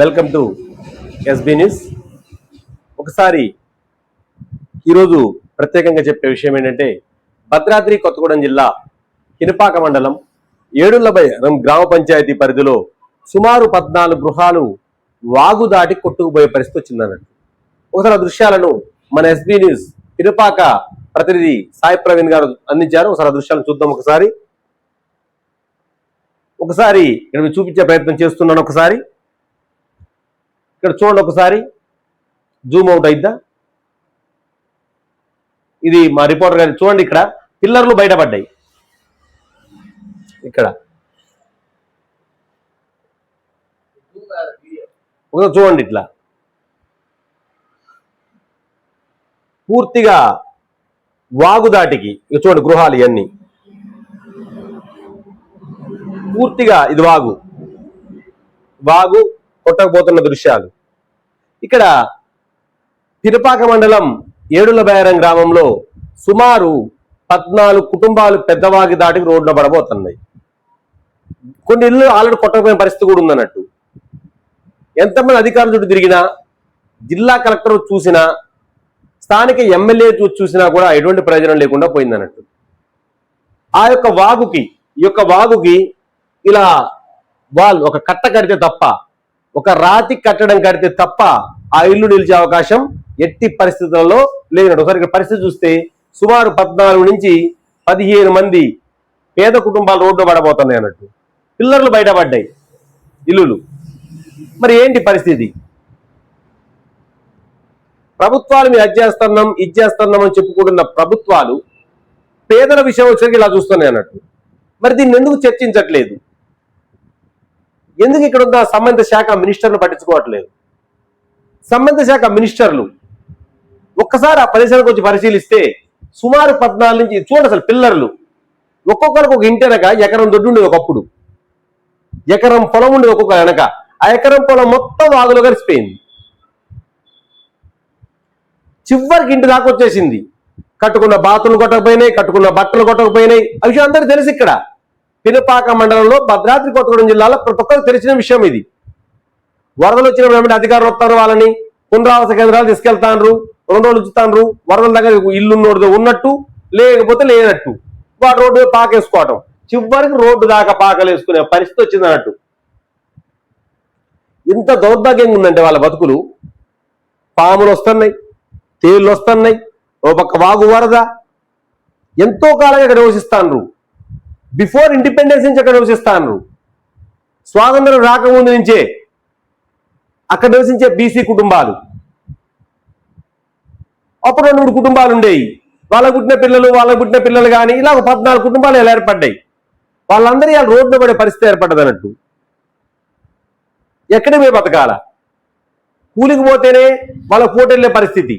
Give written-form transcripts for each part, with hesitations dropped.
Welcome to SB news. ఒకసారి ఈరోజు ప్రత్యేకంగా చెప్పే విషయం ఏంటంటే, భద్రాద్రి కొత్తగూడెం జిల్లా కినపాక మండలం ఏడుళ్లబైరం గ్రామ పంచాయతీ పరిధిలో సుమారు 14 గృహాలు వాగు దాటి కొట్టుకుపోయే పరిస్థితి వచ్చిందన్నట్టు. ఒకసారి ఆ దృశ్యాలను మన ఎస్బీ న్యూస్ కినపాక ప్రతినిధి సాయి ప్రవీణ్ గారు అందించారు. ఒకసారి ఆ దృశ్యాలను చూద్దాం. ఒకసారి ఇక్కడ చూపించే ప్రయత్నం చేస్తున్నాను. ఒకసారి ఇక్కడ చూడండి, ఒకసారి జూమ్ అవుట్ అయిద్దా? ఇది మా రిపోర్టర్ గారు చూడండి. ఇక్కడ పిల్లర్లు బయటపడ్డాయి. ఇక్కడ చూడండి, ఇట్లా పూర్తిగా వాగుదాటికి చూడండి గృహాలు ఇవన్నీ పూర్తిగా ఇది వాగు కొట్టకపోతున్న దృశ్యాలు. ఇక్కడ కినపాక మండలం ఏడుళ్లబైరం గ్రామంలో సుమారు 14 కుటుంబాలు పెద్దవాగి దాటికి రోడ్డున పడబోతున్నాయి. కొన్ని ఇళ్ళు ఆల్రెడీ కొట్టకపోయిన పరిస్థితి కూడా ఉందన్నట్టు. ఎంతమంది అధికారుల చుట్టూ తిరిగినా, జిల్లా కలెక్టర్ చూసినా, స్థానిక ఎమ్మెల్యే చూసినా కూడా ఎటువంటి ప్రయోజనం లేకుండా పోయిందన్నట్టు. ఈ యొక్క వాగుకి ఇలా వాళ్ళు ఒక కట్ట కడితే తప్ప, ఒక రాతి కట్టడం కడితే తప్ప ఆ ఇల్లు నిలిచే అవకాశం ఎట్టి పరిస్థితులలో లేనట్టు. ఒకసారి ఇక్కడ పరిస్థితి చూస్తే సుమారు 14 నుంచి 15 మంది పేద కుటుంబాలు రోడ్డు పడబోతున్నాయి అన్నట్టు. పిల్లర్లు బయటపడ్డాయి, ఇల్లులు. మరి ఏంటి పరిస్థితి? ప్రభుత్వాలు మీరు అది చేస్తున్నాం అని చెప్పుకుంటున్న ప్రభుత్వాలు పేదల విషయం వచ్చేసరికి ఇలా చూస్తున్నాయి అన్నట్టు. మరి దీన్ని ఎందుకు చర్చించట్లేదు? ఎందుకు ఇక్కడ ఉన్న సంబంధిత శాఖ మినిస్టర్లు పట్టించుకోవట్లేదు? సంబంధిత శాఖ మినిస్టర్లు ఒక్కసారి ఆ ప్రదేశానికి వచ్చి పరిశీలిస్తే సుమారు 14 నుంచి చూడండి. అసలు పిల్లర్లు ఒక్కొక్కరికి ఒక ఇంటి వెనక ఎకరం దొడ్డు ఉండేది. ఒకప్పుడు ఎకరం పొలం ఉండేది ఒక్కొక్క వెనక. ఆ ఎకరం పొలం మొత్తం వాగులో కలిసిపోయింది. చివరికి ఇంటి దాకా వచ్చేసింది. కట్టుకున్న బాతులు కొట్టకపోయినాయి, కట్టుకున్న బట్టలు కొట్టకపోయినాయి. ఆ విషయం అందరికీ తెలుసు. ఇక్కడ కినపాక మండలంలో భద్రాద్రి కొత్తగూడెం జిల్లాలో ప్రతి ఒక్కరికి తెలిసిన విషయం ఇది. వరదలు వచ్చినప్పుడు అధికారులు వస్తారు, వాళ్ళని పునరావాస కేంద్రాలు తీసుకెళ్తాను, 2 రోజులు ఉంచుతాను. వరదల దగ్గర ఇల్లు ఉన్నట్టు, లేకపోతే లేనట్టు వాడు రోడ్డు పాకేసుకోవటం. చివరికి రోడ్డు దాకా పాకలు వేసుకునే పరిస్థితి వచ్చింది అన్నట్టు. ఇంత దౌర్భాగ్యంగా ఉందంటే వాళ్ళ బతుకులు. పాములు వస్తున్నాయి, తేళ్లు వస్తున్నాయి, ఓ పక్క వాగు వరద. ఎంతో కాలంగా ఇక్కడ నివసిస్తాను. బిఫోర్ ఇండిపెండెన్స్ నుంచి అక్కడ నివసిస్తాను. స్వాతంత్రం రాకముందు నుంచే అక్కడ నివసించే బీసీ కుటుంబాలు. అప్పుడు 2-3 కుటుంబాలు ఉండేవి. వాళ్ళకు పుట్టిన పిల్లలు కానీ ఇలా 14 కుటుంబాలు ఇలా ఏర్పడ్డాయి. వాళ్ళందరూ ఇలా రోడ్డు పడే పరిస్థితి ఏర్పడ్డది అన్నట్టు. ఎక్కడికి పోయి బతకాల? కూలికి పోతేనే వాళ్ళ పోటెళ్ళే పరిస్థితి.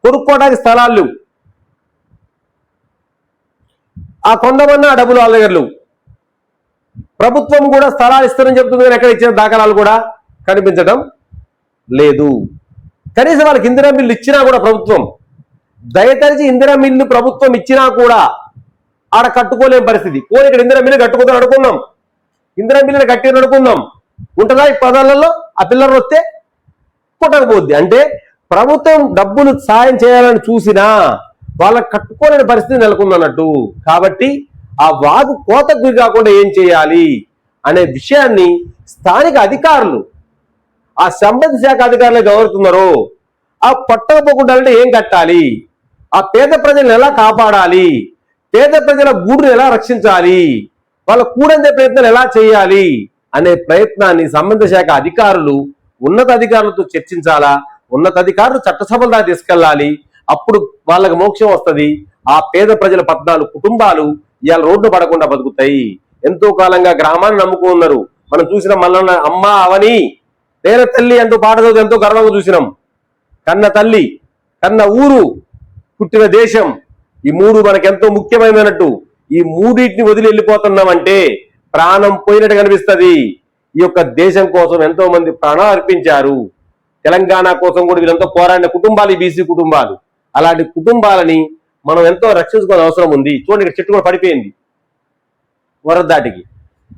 కొనుక్కోవడానికి స్థలాలు లేవు. ఆ కొండమన్నా ఆ డబ్బులు వాళ్ళ దగ్గర లేవు. ప్రభుత్వం కూడా స్థలాలు ఇస్తారని చెప్తుంది, కానీ ఎక్కడ ఇచ్చిన దాఖలాలు కూడా కనిపించడం లేదు. కనీసం వాళ్ళకి ఇందిరా మిల్లు ఇచ్చినా కూడా ప్రభుత్వం, దయతరిచి ఇందిరా మిల్లు ప్రభుత్వం ఇచ్చినా కూడా ఆడ కట్టుకోలేని పరిస్థితి. పోనీ ఇక్కడ ఇందిరా మిల్లు కట్టుకుందాం అనుకున్నాం, ఇందిరా మిల్లుని కట్టిన అనుకుందాం, ఉంటుందా ఈ పదాలలో? ఆ పిల్లలు వస్తే కొట్టకపోద్ది. అంటే ప్రభుత్వం డబ్బులు సాయం చేయాలని చూసినా వాళ్ళకి కట్టుకోలేని పరిస్థితి నెలకొందన్నట్టు. కాబట్టి ఆ వాగు కోతకు గురి కాకుండా ఏం చేయాలి అనే విషయాన్ని స్థానిక అధికారులు, ఆ సంబంధిత శాఖ అధికారులు గౌరవుతున్నారో, ఆ పట్టకపోకుండా అంటే ఏం కట్టాలి, ఆ పేద ప్రజలను ఎలా కాపాడాలి, పేద ప్రజల గూడును ఎలా రక్షించాలి, వాళ్ళ కూడందే ప్రయత్నాలు ఎలా చేయాలి అనే ప్రయత్నాన్ని సంబంధిత శాఖ అధికారులు ఉన్నత అధికారులతో చర్చించాలా. ఉన్నత అధికారులు చట్టసభల దాకా తీసుకెళ్లాలి. అప్పుడు వాళ్ళకి మోక్షం వస్తుంది. ఆ పేద ప్రజల 14 కుటుంబాలు ఇవాళ రోడ్డు పడకుండా బతుకుతాయి. ఎంతో కాలంగా గ్రామాన్ని నమ్ముకున్నారు. మనం చూసిన మల్లన్న అమ్మ అవని నేల తల్లి అంటూ పాటతో ఎంతో గర్వంగా చూసినాం. కన్న తల్లి, కన్న ఊరు, పుట్టిన దేశం, ఈ 3 మనకెంతో ముఖ్యమైనట్టు. ఈ 3టిని వదిలి వెళ్ళిపోతున్నామంటే ప్రాణం పోయినట్టు కనిపిస్తుంది. ఈ యొక్క దేశం కోసం ఎంతో మంది ప్రాణాలు అర్పించారు. తెలంగాణ కోసం కూడా వీళ్ళంతా పోరాడిన కుటుంబాలు ఈ బీసీ కుటుంబాలు. అలాంటి కుటుంబాలని మనం ఎంతో రక్షించుకోవాల్సిన అవసరం ఉంది. చూడండి, ఇక్కడ చెట్టు కూడా పడిపోయింది వరద దాటికి.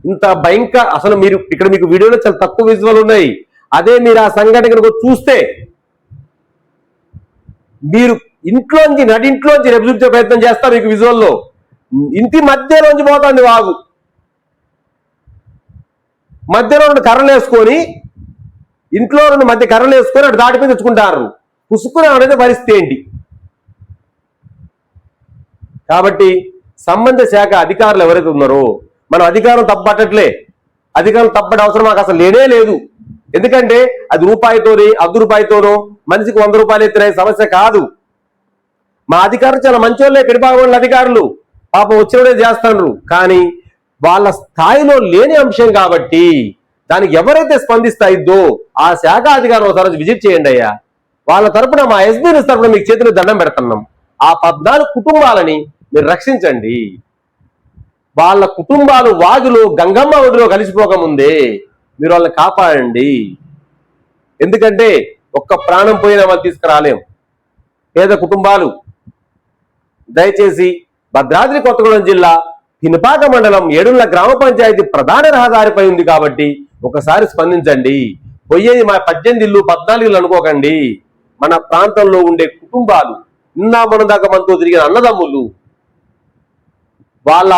ఇంత భయంకర అసలు మీరు ఇక్కడ మీకు వీడియోలో చాలా తక్కువ విజువల్ ఉన్నాయి. అదే మీరు ఆ సంఘటన చూస్తే మీరు ఇంట్లోంచి నడింట్లోంచి రెబులించే ప్రయత్నం చేస్తారు. మీకు విజువల్లో ఇంటి మధ్యలోంచి పోతుంది వాగు. మధ్యలో రెండు కర్రలు వేసుకొని ఇంట్లో రెండు మధ్య కర్రలు వేసుకొని అటు దాటిపై తెచ్చుకుంటారు. పుసుకునే అనేది పరిస్థితి ఏంటి? కాబట్టి సంబంధిత శాఖ అధికారులు ఎవరైతే ఉన్నారో మనం అధికారం తప్పట్టట్లే. అధికారం తప్పటి అవసరం మాకు అసలు లేనే లేదు. ఎందుకంటే అది రూపాయితోని 10 రూపాయలతోనో మనిషికి 100 రూపాయలు ఎత్తిన సమస్య కాదు. మా అధికారులు చాలా మంచోళ్ళే, పెరిపాగోళ్ళ అధికారులు పాపం వచ్చినడే చేస్తారు. కానీ వాళ్ళ స్థాయిలో లేని అంశం కాబట్టి దానికి ఎవరైతే స్పందిస్తాయిద్దో ఆ శాఖ అధికారులు ఒకసారి విజిట్ చేయండి అయ్యా. వాళ్ళ తరపున మా ఎస్బీఎస్ తరపున మీకు చేతులు దండం పెడుతున్నాం. ఆ 14 కుటుంబాలని మీరు రక్షించండి. వాళ్ళ కుటుంబాలు వాగులో గంగమ్మ ఒడిలో కలిసిపోకముందే మీరు వాళ్ళని కాపాడండి. ఎందుకంటే ఒక్క ప్రాణం పోయినా వాళ్ళు తీసుకురాలేం. పేద కుటుంబాలు దయచేసి భద్రాద్రి కొత్తగూడెం జిల్లా పినపాక మండలం ఏడుళ్ల గ్రామ పంచాయతీ ప్రధాన రహదారిపై ఉంది కాబట్టి ఒకసారి స్పందించండి. పోయేది మా 18 ఇళ్ళు 14 ఇళ్ళు అనుకోకండి. మన ప్రాంతంలో ఉండే కుటుంబాలు మన దాకా మనతో తిరిగిన అన్నదమ్ములు వాళ్ళ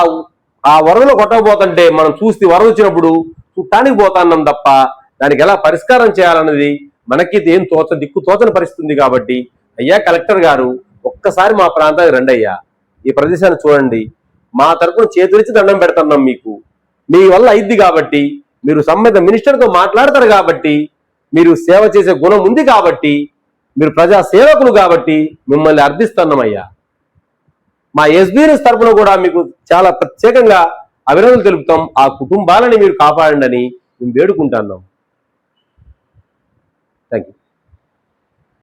ఆ వరదలో కొట్టకపోతుంటే మనం చూస్తే వరద వచ్చినప్పుడు చుట్టానికి పోతాన్నాం తప్ప దానికి ఎలా పరిష్కారం చేయాలన్నది మనకి ఏం దిక్కు తోచని పరిస్థితుంది. కాబట్టి అయ్యా కలెక్టర్ గారు ఒక్కసారి మా ప్రాంతానికి రండి అయ్యా, ఈ ప్రదేశాన్ని చూడండి. మా తరపున చేతులిచ్చి దండం పెడుతున్నాం. మీ వల్ల అయింది కాబట్టి, మీరు సంబంధిత మినిస్టర్తో మాట్లాడతారు కాబట్టి, మీరు సేవ చేసే గుణం ఉంది కాబట్టి, మీరు ప్రజా సేవకులు కాబట్టి మిమ్మల్ని అర్థిస్తున్నామయ్యా. మా ఎస్బీఎస్ తరపున కూడా మీకు చాలా ప్రత్యేకంగా అభినందనలు తెలుపుతాం. ఆ కుటుంబాలని మీరు కాపాడండి అని మేము వేడుకుంటున్నాం. Thank you.